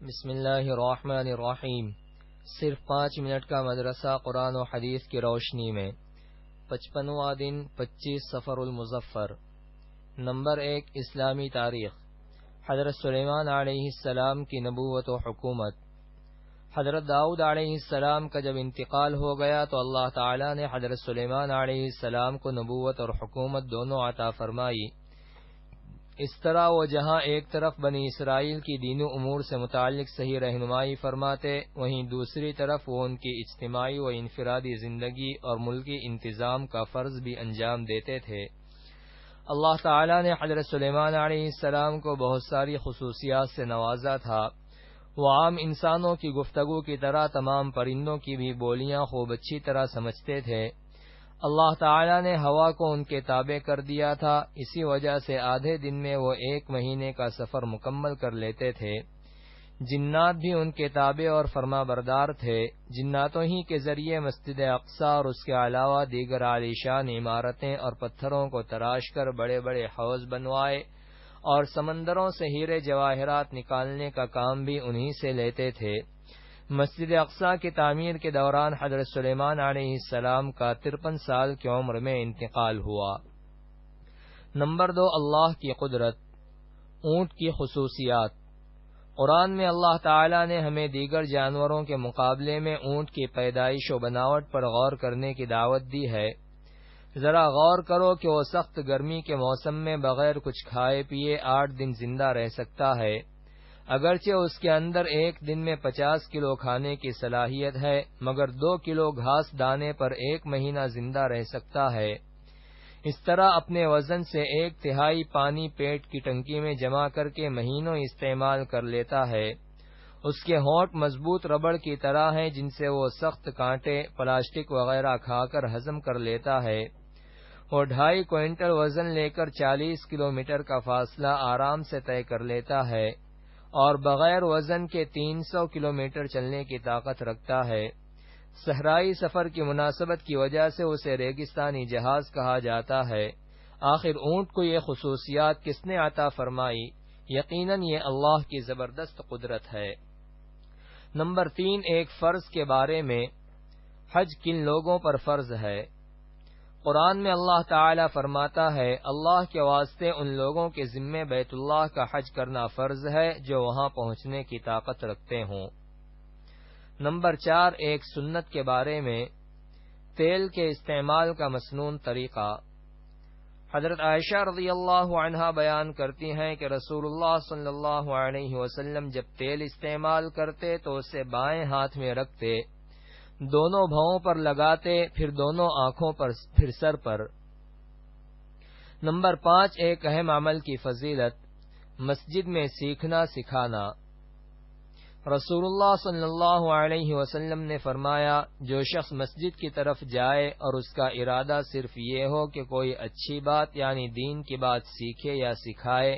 بسم اللہ الرحمن الرحیم۔ صرف 5 منٹ کا مدرسہ قرآن و حدیث کی روشنی میں 55واں دن 25 صفر المظفر۔ نمبر 1 اسلامی تاریخ۔ حضرت سلیمان علیہ السلام کی نبوت و حکومت۔ حضرت داؤد علیہ السلام کا جب انتقال ہو گیا تو اللہ تعالی نے حضرت سلیمان علیہ السلام کو نبوت اور حکومت دونوں عطا فرمائی۔ اس طرح وہ جہاں ایک طرف بنی اسرائیل کی دینی امور سے متعلق صحیح رہنمائی فرماتے، وہیں دوسری طرف وہ ان کی اجتماعی و انفرادی زندگی اور ملکی انتظام کا فرض بھی انجام دیتے تھے۔ اللہ تعالی نے حضرت سلیمان علیہ السلام کو بہت ساری خصوصیات سے نوازا تھا۔ وہ عام انسانوں کی گفتگو کی طرح تمام پرندوں کی بھی بولیاں خوب اچھی طرح سمجھتے تھے۔ اللہ تعالی نے ہوا کو ان کے تابع کر دیا تھا، اسی وجہ سے آدھے دن میں وہ 1 مہینے کا سفر مکمل کر لیتے تھے۔ جنات بھی ان کے تابع اور فرما بردار تھے۔ جناتوں ہی کے ذریعے مسجد اقصی اور اس کے علاوہ دیگر عالیشان عمارتیں اور پتھروں کو تراش کر بڑے بڑے حوض بنوائے، اور سمندروں سے ہیرے جواہرات نکالنے کا کام بھی انہی سے لیتے تھے۔ مسجد اقصی کی تعمیر کے دوران حضرت سلیمان علیہ السلام کا 53 سال کی عمر میں انتقال ہوا۔ نمبر 2 اللہ کی قدرت۔ اونٹ کی خصوصیات۔ قرآن میں اللہ تعالی نے ہمیں دیگر جانوروں کے مقابلے میں اونٹ کی پیدائش و بناوٹ پر غور کرنے کی دعوت دی ہے۔ ذرا غور کرو کہ وہ سخت گرمی کے موسم میں بغیر کچھ کھائے پیے 8 دن زندہ رہ سکتا ہے، اگرچہ اس کے اندر ایک دن میں 50 کلو کھانے کی صلاحیت ہے، مگر 2 کلو گھاس دانے پر 1 مہینہ زندہ رہ سکتا ہے۔ اس طرح اپنے وزن سے 1/3 پانی پیٹ کی ٹنکی میں جمع کر کے مہینوں استعمال کر لیتا ہے۔ اس کے ہونٹ مضبوط ربڑ کی طرح ہیں جن سے وہ سخت کانٹے، پلاسٹک وغیرہ کھا کر ہضم کر لیتا ہے۔ وہ 2.5 کوئنٹل وزن لے کر 40 کلومیٹر کا فاصلہ آرام سے طے کر لیتا ہے، اور بغیر وزن کے 300 کلومیٹر چلنے کی طاقت رکھتا ہے۔ صحرائی سفر کی مناسبت کی وجہ سے اسے ریگستانی جہاز کہا جاتا ہے۔ آخر اونٹ کو یہ خصوصیات کس نے عطا فرمائی؟ یقیناً یہ اللہ کی زبردست قدرت ہے۔ نمبر 3 ایک فرض کے بارے میں۔ حج کن لوگوں پر فرض ہے؟ قرآن میں اللہ تعالی فرماتا ہے، اللہ کے واسطے ان لوگوں کے ذمے بیت اللہ کا حج کرنا فرض ہے جو وہاں پہنچنے کی طاقت رکھتے ہوں۔ نمبر 4 ایک سنت کے بارے میں۔ تیل کے استعمال کا مسنون طریقہ۔ حضرت عائشہ رضی اللہ عنہا بیان کرتی ہیں کہ رسول اللہ صلی اللہ علیہ وسلم جب تیل استعمال کرتے تو اسے بائیں ہاتھ میں رکھتے، دونوں بھوؤں پر لگاتے، پھر دونوں آنکھوں پر، پھر سر پر۔ نمبر 5 ایک اہم عمل کی فضیلت۔ مسجد میں سیکھنا سکھانا۔ رسول اللہ صلی اللہ علیہ وسلم نے فرمایا، جو شخص مسجد کی طرف جائے اور اس کا ارادہ صرف یہ ہو کہ کوئی اچھی بات یعنی دین کی بات سیکھے یا سکھائے،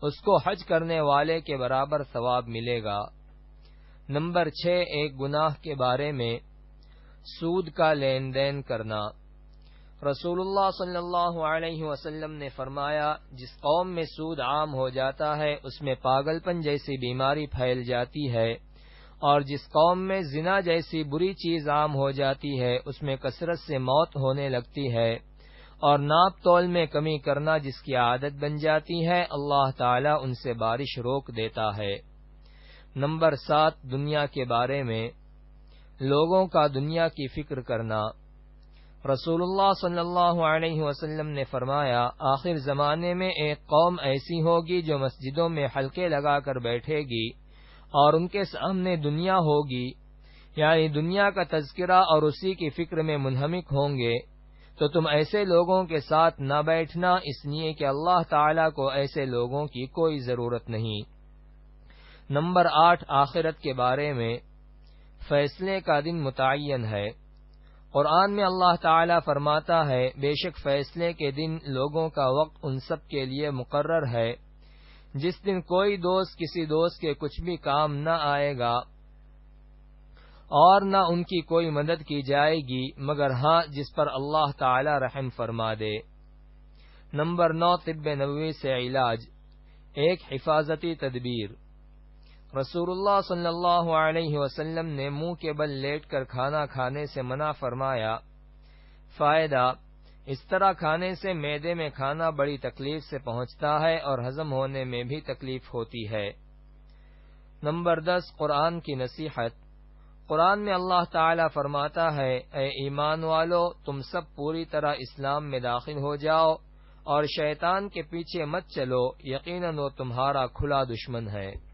اس کو حج کرنے والے کے برابر ثواب ملے گا۔ نمبر 6 ایک گناہ کے بارے میں۔ سود کا لین دین کرنا۔ رسول اللہ صلی اللہ علیہ وسلم نے فرمایا، جس قوم میں سود عام ہو جاتا ہے اس میں پاگل پن جیسی بیماری پھیل جاتی ہے، اور جس قوم میں زنا جیسی بری چیز عام ہو جاتی ہے اس میں کثرت سے موت ہونے لگتی ہے، اور ناپ تول میں کمی کرنا جس کی عادت بن جاتی ہے اللہ تعالی ان سے بارش روک دیتا ہے۔ نمبر 7 دنیا کے بارے میں۔ لوگوں کا دنیا کی فکر کرنا۔ رسول اللہ صلی اللہ علیہ وسلم نے فرمایا، آخر زمانے میں ایک قوم ایسی ہوگی جو مسجدوں میں حلقے لگا کر بیٹھے گی اور ان کے سامنے دنیا ہوگی، یعنی دنیا کا تذکرہ اور اسی کی فکر میں منہمک ہوں گے، تو تم ایسے لوگوں کے ساتھ نہ بیٹھنا، اس لیے کہ اللہ تعالی کو ایسے لوگوں کی کوئی ضرورت نہیں۔ نمبر 8 آخرت کے بارے میں۔ فیصلے کا دن متعین ہے۔ قرآن میں اللہ تعالی فرماتا ہے، بے شک فیصلے کے دن لوگوں کا وقت ان سب کے لیے مقرر ہے، جس دن کوئی دوست کسی دوست کے کچھ بھی کام نہ آئے گا اور نہ ان کی کوئی مدد کی جائے گی، مگر ہاں جس پر اللہ تعالی رحم فرما دے۔ نمبر 9 طب نبوی سے علاج۔ ایک حفاظتی تدبیر۔ رسول اللہ صلی اللہ علیہ وسلم نے منہ کے بل لیٹ کر کھانا کھانے سے منع فرمایا۔ فائدہ: اس طرح کھانے سے معدے میں کھانا بڑی تکلیف سے پہنچتا ہے اور ہضم ہونے میں بھی تکلیف ہوتی ہے۔ نمبر 10، قرآن کی نصیحت۔ قرآن میں اللہ تعالی فرماتا ہے، اے ایمان والو، تم سب پوری طرح اسلام میں داخل ہو جاؤ اور شیطان کے پیچھے مت چلو، یقیناً وہ تمہارا کھلا دشمن ہے۔